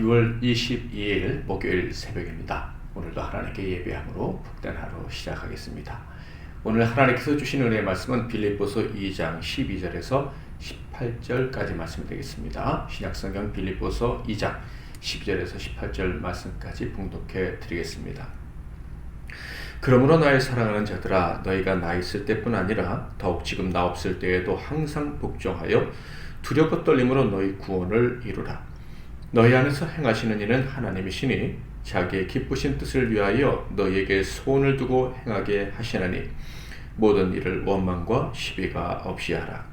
6월 22일 목요일 새벽입니다. 오늘도 하나님께 예배함으로 복된 하루 시작하겠습니다. 오늘 하나님께서 주신 은혜의 말씀은 빌립보서 2장 12절에서 18절까지 말씀이 되겠습니다. 신약성경 빌립보서 2장 12절에서 18절 말씀까지 봉독해 드리겠습니다. 그러므로 나의 사랑하는 자들아, 너희가 나 있을 때뿐 아니라 더욱 지금 나 없을 때에도 항상 복종하여 두렵고 떨림으로 너희 구원을 이루라. 너희 안에서 행하시는 이는 하나님이시니 자기의 기쁘신 뜻을 위하여 너희에게 소원을 두고 행하게 하시나니 모든 일을 원망과 시비가 없이 하라.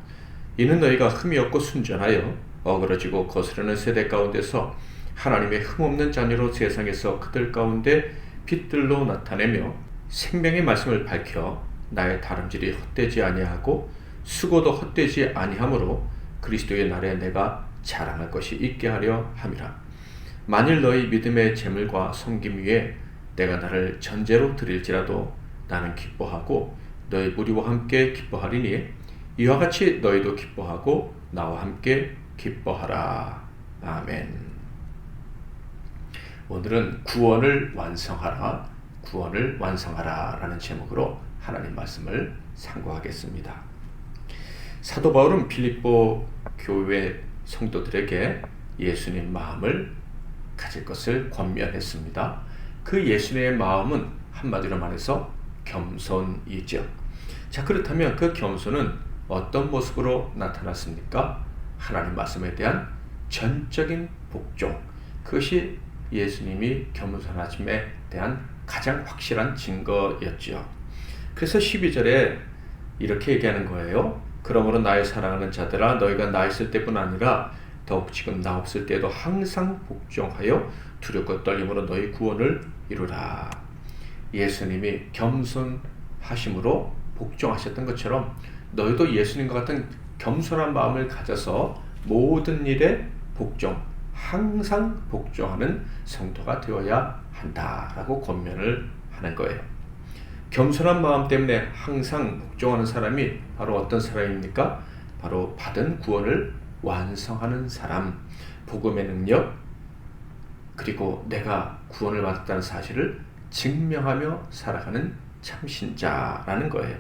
이는 너희가 흠이 없고 순전하여 어그러지고 거스르는 세대 가운데서 하나님의 흠없는 자녀로 세상에서 그들 가운데 빛들로 나타내며 생명의 말씀을 밝혀 나의 다름질이 헛되지 아니하고 수고도 헛되지 아니하므로 그리스도의 날에 내가 자랑할 것이 있게 하려 함이라. 만일 너희 믿음의 재물과 섬김 위에 내가 나를 전제로 드릴지라도 나는 기뻐하고 너희 무리와 함께 기뻐하리니 이와 같이 너희도 기뻐하고 나와 함께 기뻐하라. 아멘. 오늘은 구원을 완성하라, 구원을 완성하라 라는 제목으로 하나님 말씀을 상고하겠습니다. 사도 바울은 빌립보 교회 성도들에게 예수님 마음을 가질 것을 권면했습니다. 그 예수님의 마음은 한마디로 말해서 겸손이죠. 자, 그렇다면 그 겸손은 어떤 모습으로 나타났습니까? 하나님 말씀에 대한 전적인 복종, 그것이 예수님이 겸손하심에 대한 가장 확실한 증거였죠. 그래서 12절에 이렇게 얘기하는 거예요. 그러므로 나의 사랑하는 자들아, 너희가 나 있을 때뿐 아니라 더욱 지금 나 없을 때에도 항상 복종하여 두렵고 떨림으로 너희 구원을 이루라. 예수님이 겸손하심으로 복종하셨던 것처럼 너희도 예수님과 같은 겸손한 마음을 가져서 모든 일에 복종, 항상 복종하는 성도가 되어야 한다라고 권면을 하는 거예요. 겸손한 마음 때문에 항상 복종하는 사람이 바로 어떤 사람입니까? 바로 받은 구원을 완성하는 사람, 복음의 능력, 그리고 내가 구원을 받았다는 사실을 증명하며 살아가는 참신자라는 거예요.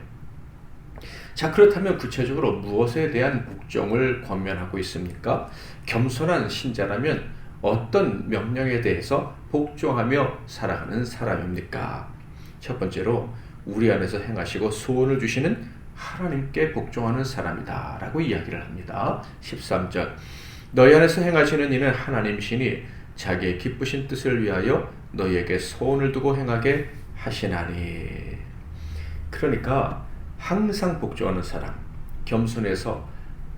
자, 그렇다면 구체적으로 무엇에 대한 복종을 권면하고 있습니까? 겸손한 신자라면 어떤 명령에 대해서 복종하며 살아가는 사람입니까? 첫 번째로 우리 안에서 행하시고 소원을 주시는 하나님께 복종하는 사람이다 라고 이야기를 합니다. 13절 너희 안에서 행하시는 이는 하나님이시니 자기의 기쁘신 뜻을 위하여 너희에게 소원을 두고 행하게 하시나니. 그러니까 항상 복종하는 사람, 겸손해서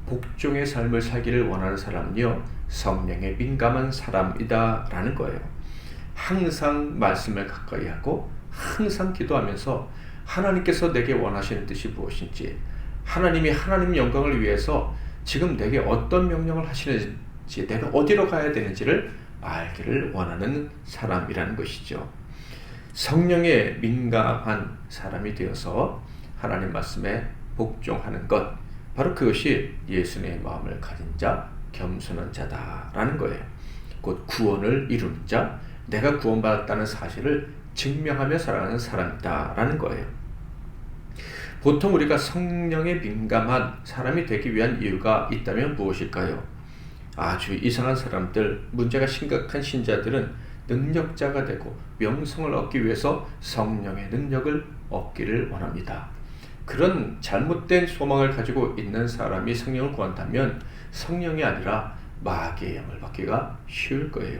복종의 삶을 살기를 원하는 사람은요, 성령에 민감한 사람이다 라는 거예요. 항상 말씀을 가까이 하고 항상 기도하면서 하나님께서 내게 원하시는 뜻이 무엇인지, 하나님이 하나님 영광을 위해서 지금 내게 어떤 명령을 하시는지, 내가 어디로 가야 되는지를 알기를 원하는 사람이라는 것이죠. 성령에 민감한 사람이 되어서 하나님 말씀에 복종하는 것, 바로 그것이 예수님의 마음을 가진 자, 겸손한 자다라는 거예요. 곧 구원을 이루는 자, 내가 구원받았다는 사실을 증명하며 살아가는 사람이다라는 거예요. 보통 우리가 성령에 민감한 사람이 되기 위한 이유가 있다면 무엇일까요? 아주 이상한 사람들, 문제가 심각한 신자들은 능력자가 되고 명성을 얻기 위해서 성령의 능력을 얻기를 원합니다. 그런 잘못된 소망을 가지고 있는 사람이 성령을 구한다면 성령이 아니라 마귀의 영을 받기가 쉬울 거예요.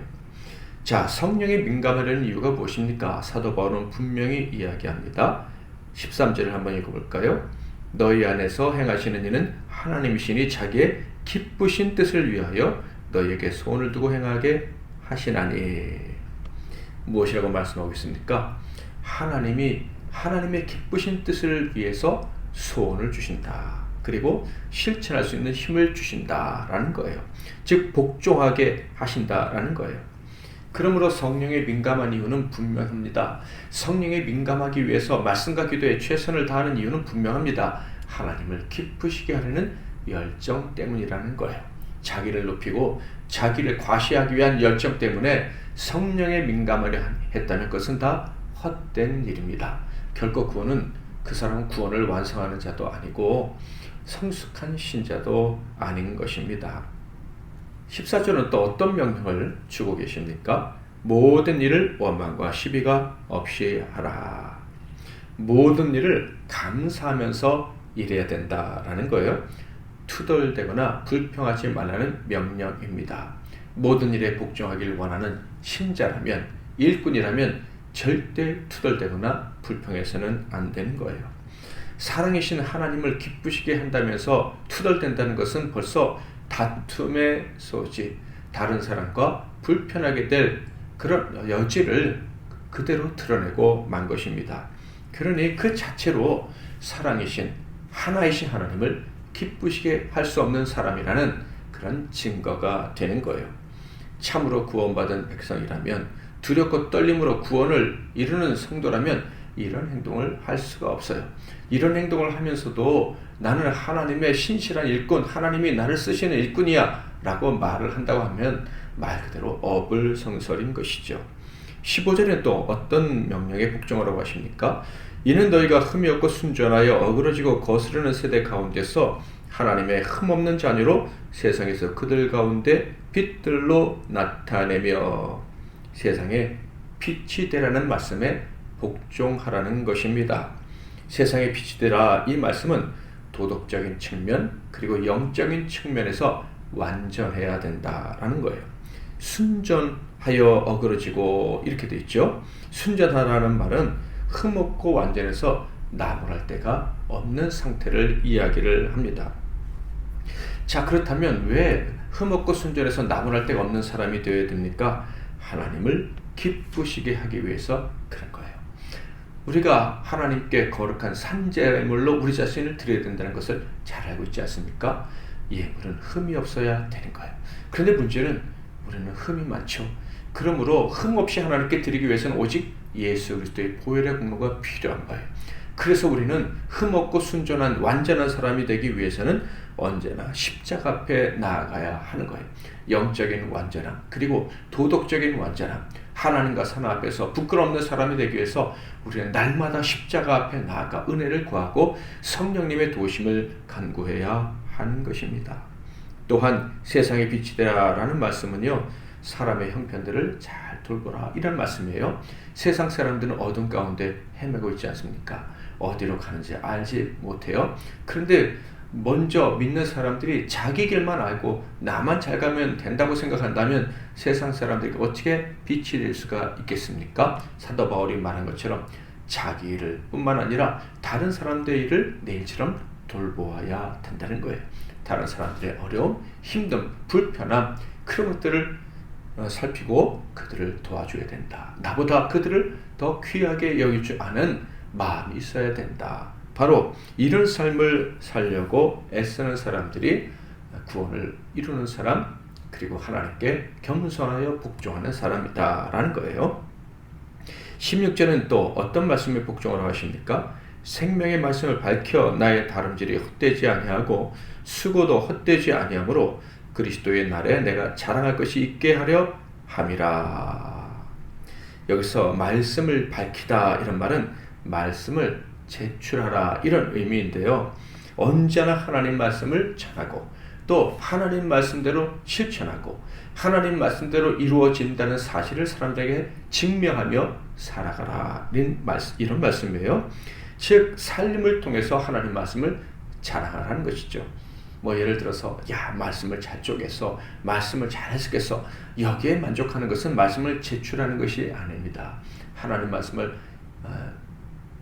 자, 성령에 민감하려는 이유가 무엇입니까? 사도 바울은 분명히 이야기합니다. 13절을 한번 읽어볼까요? 너희 안에서 행하시는 이는 하나님이시니 자기의 기쁘신 뜻을 위하여 너희에게 소원을 두고 행하게 하시나니. 무엇이라고 말씀하고 있습니까? 하나님이 하나님의 기쁘신 뜻을 위해서 소원을 주신다. 그리고 실천할 수 있는 힘을 주신다라는 거예요. 즉 복종하게 하신다라는 거예요. 그러므로 성령에 민감한 이유는 분명합니다. 성령에 민감하기 위해서 말씀과 기도에 최선을 다하는 이유는 분명합니다. 하나님을 기쁘시게 하려는 열정 때문이라는 거예요. 자기를 높이고 자기를 과시하기 위한 열정 때문에 성령에 민감하려 했다면 그것은 다 헛된 일입니다. 결코 구원은 그 사람은 구원을 완성하는 자도 아니고 성숙한 신자도 아닌 것입니다. 14절은 또 어떤 명령을 주고 계십니까? 모든 일을 원망과 시비가 없이 하라. 모든 일을 감사하면서 일해야 된다라는 거예요. 투덜대거나 불평하지 말라는 명령입니다. 모든 일에 복종하길 원하는 신자라면, 일꾼이라면 절대 투덜대거나 불평해서는 안 되는 거예요. 사랑이신 하나님을 기쁘시게 한다면서 투덜댄다는 것은 벌써 다툼의 소지, 다른 사람과 불편하게 될 그런 여지를 그대로 드러내고 만 것입니다. 그러니 그 자체로 사랑이신 하나이신 하나님을 기쁘시게 할 수 없는 사람이라는 그런 증거가 되는 거예요. 참으로 구원받은 백성이라면, 두렵고 떨림으로 구원을 이루는 성도라면 이런 행동을 할 수가 없어요. 이런 행동을 하면서도 나는 하나님의 신실한 일꾼, 하나님이 나를 쓰시는 일꾼이야 라고 말을 한다고 하면 말 그대로 어불성설인 것이죠. 15절에 또 어떤 명령에 복종하라고 하십니까? 이는 너희가 흠이 없고 순전하여 어그러지고 거스르는 세대 가운데서 하나님의 흠없는 자녀로 세상에서 그들 가운데 빛들로 나타내며 세상에 빛이 되라는 말씀에 복종하라는 것입니다. 세상에 빛이 되라, 이 말씀은 도덕적인 측면 그리고 영적인 측면에서 완전해야 된다라는 거예요. 순전하여 어그러지고 이렇게 돼 있죠. 순전하라는 말은 흠없고 완전해서 나무랄 데가 없는 상태를 이야기를 합니다. 자, 그렇다면 왜 흠없고 순전해서 나무랄 데가 없는 사람이 되어야 됩니까? 하나님을 기쁘시게 하기 위해서 그런 거예요. 우리가 하나님께 거룩한 산제물로 우리 자신을 드려야 된다는 것을 잘 알고 있지 않습니까? 예물은 흠이 없어야 되는 거예요. 그런데 문제는 우리는 흠이 많죠. 그러므로 흠 없이 하나님께 드리기 위해서는 오직 예수 그리스도의 보혈의 공로가 필요한 거예요. 그래서 우리는 흠 없고 순전한 완전한 사람이 되기 위해서는 언제나 십자가 앞에 나아가야 하는 거예요. 영적인 완전함 그리고 도덕적인 완전함, 하나님과 사람 앞에서 부끄러움없는 사람이 되기 위해서 우리는 날마다 십자가 앞에 나아가 은혜를 구하고 성령님의 도우심을 간구해야 하는 것입니다. 또한 세상의 빛이 되라라는 말씀은요, 사람의 형편들을 잘 돌보라 이런 말씀이에요. 세상 사람들은 어둠 가운데 헤매고 있지 않습니까? 어디로 가는지 알지 못해요. 그런데 먼저 믿는 사람들이 자기 길만 알고 나만 잘 가면 된다고 생각한다면 세상 사람들이 어떻게 빛이 될 수가 있겠습니까? 사도 바울이 말한 것처럼 자기 일을 뿐만 아니라 다른 사람들의 일을 내 일처럼 돌보아야 된다는 거예요. 다른 사람들의 어려움, 힘듦, 불편함 그런 것들을 살피고 그들을 도와줘야 된다. 나보다 그들을 더 귀하게 여길 줄 아는 마음이 있어야 된다. 바로 이런 삶을 살려고 애쓰는 사람들이 구원을 이루는 사람, 그리고 하나님께 겸손하여 복종하는 사람이다라는 거예요. 16절은 또 어떤 말씀에 복종하라고 하십니까? 생명의 말씀을 밝혀 나의 다름질이 헛되지 아니하고 수고도 헛되지 아니하므로 그리스도의 날에 내가 자랑할 것이 있게 하려 함이라. 여기서 말씀을 밝히다 이런 말은 말씀을 제출하라 이런 의미인데요. 언제나 하나님 말씀을 전하고 또 하나님 말씀대로 실천하고 하나님 말씀대로 이루어진다는 사실을 사람들에게 증명하며 살아가라 이런 말씀이에요. 즉 삶을 통해서 하나님 말씀을 자랑하라는 것이죠. 뭐 예를 들어서 말씀을 잘 쪼개서 말씀을 잘 해석해서 여기에 만족하는 것은 말씀을 제출하는 것이 아닙니다. 하나님 말씀을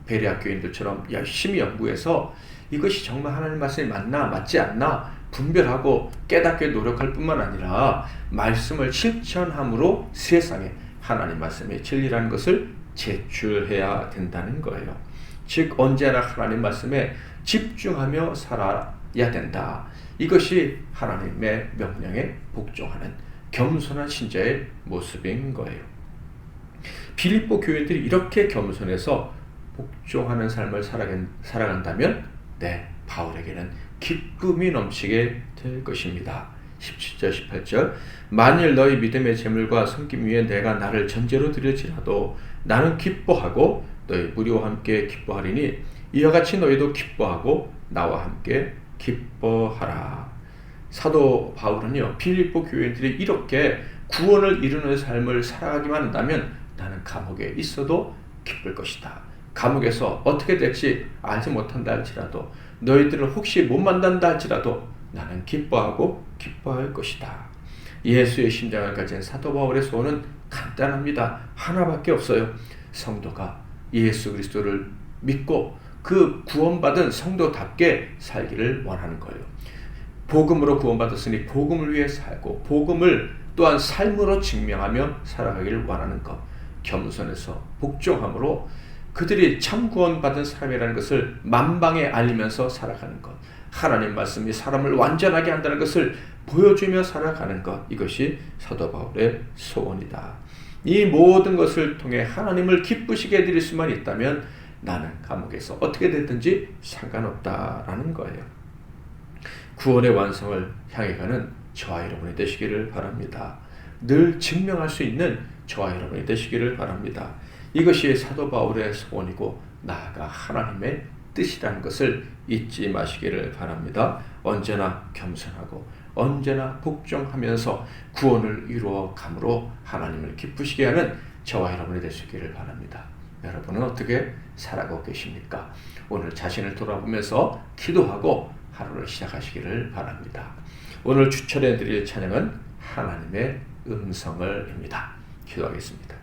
베레아 교인들처럼 열심히 연구해서 이것이 정말 하나님 말씀이 맞나 맞지 않나 분별하고 깨닫게 노력할 뿐만 아니라 말씀을 실천함으로 세상에 하나님 말씀의 진리라는 것을 제출해야 된다는 거예요. 즉 언제나 하나님 말씀에 집중하며 살아야 된다. 이것이 하나님의 명령에 복종하는 겸손한 신자의 모습인 거예요. 빌립보 교인들이 이렇게 겸손해서 복종하는 삶을 살아간다면 바울에게는 기쁨이 넘치게 될 것입니다. 17절 18절 만일 너희 믿음의 재물과 섬김 위에 내가 나를 전제로 드릴지라도 나는 기뻐하고 너희 무리와 함께 기뻐하리니 이와 같이 너희도 기뻐하고 나와 함께 기뻐하라. 사도 바울은요, 빌립보 교회들이 이렇게 구원을 이루는 삶을 살아가기만 한다면 나는 감옥에 있어도 기쁠 것이다. 감옥에서 어떻게 될지 알지 못한다 할지라도, 너희들은 혹시 못 만난다 할지라도 나는 기뻐하고 기뻐할 것이다. 예수의 심장을 가진 사도 바울의 소원은 간단합니다. 하나밖에 없어요. 성도가 예수 그리스도를 믿고 그 구원받은 성도답게 살기를 원하는 거예요. 복음으로 구원받았으니 복음을 위해 살고 복음을 또한 삶으로 증명하며 살아가기를 원하는 것. 겸손해서 복종함으로 그들이 참 구원받은 사람이라는 것을 만방에 알리면서 살아가는 것. 하나님 말씀이 사람을 완전하게 한다는 것을 보여주며 살아가는 것. 이것이 사도 바울의 소원이다. 이 모든 것을 통해 하나님을 기쁘시게 해드릴 수만 있다면 나는 감옥에서 어떻게 됐든지 상관없다라는 거예요. 구원의 완성을 향해 가는 저와 여러분이 되시기를 바랍니다. 늘 증명할 수 있는 저와 여러분이 되시기를 바랍니다. 이것이 사도 바울의 소원이고 나아가 하나님의 뜻이라는 것을 잊지 마시기를 바랍니다. 언제나 겸손하고 언제나 복종하면서 구원을 이루어 감으로 하나님을 기쁘시게 하는 저와 여러분이 되시기를 바랍니다. 여러분은 어떻게 살아가고 계십니까? 오늘 자신을 돌아보면서 기도하고 하루를 시작하시기를 바랍니다. 오늘 추천해 드릴 찬양은 하나님의 음성을입니다. 기도하겠습니다.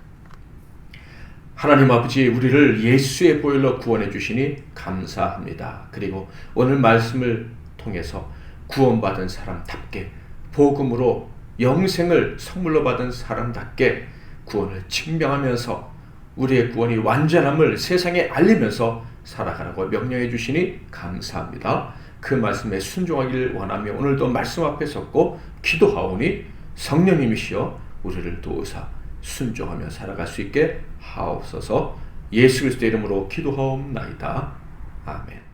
하나님 아버지, 우리를 예수의 보혈로 구원해 주시니 감사합니다. 그리고 오늘 말씀을 통해서 구원받은 사람답게 복음으로 영생을 선물로 받은 사람답게 구원을 증명하면서 우리의 구원이 완전함을 세상에 알리면서 살아가라고 명령해 주시니 감사합니다. 그 말씀에 순종하기를 원하며 오늘도 말씀 앞에 섰고 기도하오니 성령님이시여 우리를 도우사 순종하며 살아갈 수 있게 하옵소서. 예수 그리스도의 이름으로 기도하옵나이다. 아멘.